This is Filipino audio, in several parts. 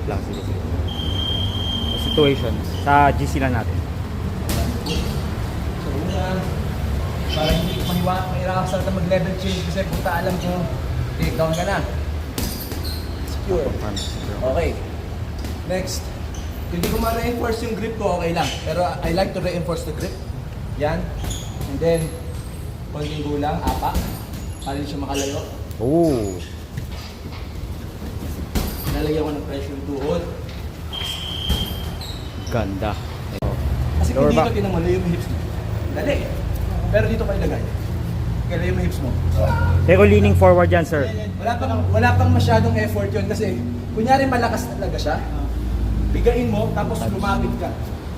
Plus, sige. Situation sa GC lang natin. So una, para hindi mahirasan na mag-level change kasi kung alam ko, take down ka na. Secure. Okay. Next. Hindi ko ma-reinforce yung grip ko, okay lang. Pero I like to reinforce the grip. Yan. And then, konting gulang, apa. Para hindi siya makalayo. Oh. Nalagyan ko ng pressure yung tuhod. Ganda. Kasi Lower kung dito back. tinamalayo yung hips mo. Dali. Pero dito pa ilagay. Kaya yung hips mo. Pero leaning forward yan, sir. Wala pang masyadong effort yun kasi kunyari malakas talaga siya. Bigain mo tapos lumapit ka.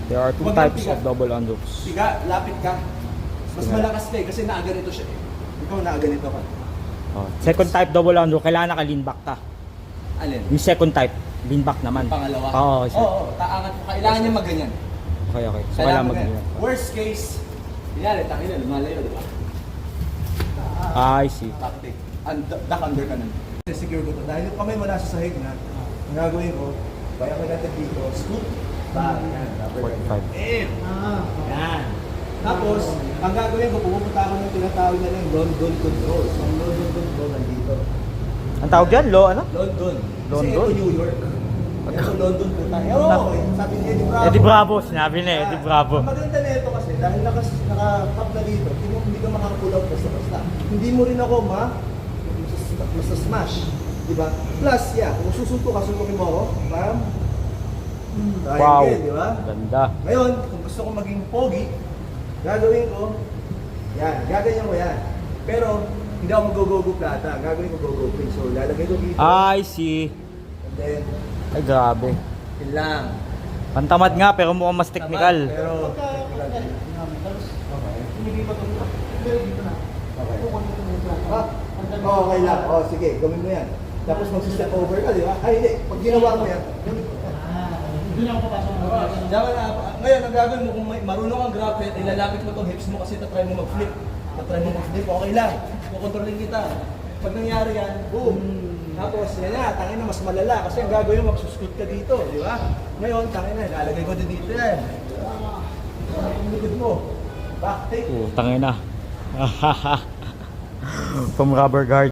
There are two Huwag types kang of double underhooks. Piga, lapit ka. Mas malakas ka kasi naaganito siya eh. Ikaw naaganito ka. Oh. Second type double underhook, kailangan naka-lean back ka. Alin? Yung second type, lean back naman. Pangalawa? Oo, sir. Oo, taangat mo. Kailangan niya maganyan. Okay, okay. So, kailangan mag-lean. Worst case, kunyari, tangin na, lumalayo, di ba? I see. Tactic. Duck under ka nun. Secure ko to. Dahil yung kamay mo nasa sahig na, ang gagawin ko, kaya ko natin dito, scoop, back, yan, rubber 45. Yan. Tapos, ang gagawin ko, pupunta ako ng tinatawag na ng London control. So, ang London control nandito. Ang tawag yan? Low ano? London. Kasi London? ito New York. Ito London po tayo. Oo, sabi ni Eddie Bravo. Eddie Bravo, sinabi na Eddie Bravo. Ang maganda na ito kasi, dahil naka-pop na dito, hindi ka makapull out basta-basta. Hindi mo rin ako smash. Diba? Plus, yeah, kung susunto ka, suntukin mo ako, bam. Wow. Di ba? Ganda. Ngayon, kung gusto ko maging pogi, gagawin ko, yan, gaganyan ko yan. Pero, hindi ako mag-go-go plata. Gagawin ko go-go pin. So, lalagay ko dito. I see. And then, Ay, grabe. yun lang. Pantamad nga, pero mukhang mas technical. Pero, hindi pa ito. Pero dito na. Okay. Okay lang. Oh, sige, gawin mo yan. Tapos mag-step over ka, di ba? Ay, hindi. Pag ginawa mo yan, Hindi na ako papasok ng ngayon, ang gagawin mo, kung marunong kang grappler, ilalapit mo itong hips mo kasi tatry mo mag-flip. Okay lang. Kukontrolin kita. Pag nangyari yan, boom. Tapos, yan na, tangin na mas malala. Kasi ang gagawin mo, magsuskot ka dito, di ba? Ngayon, tangin na, lalagay ko din dito yan. Ang likod mo. Back take. Tangina. From rubber guard.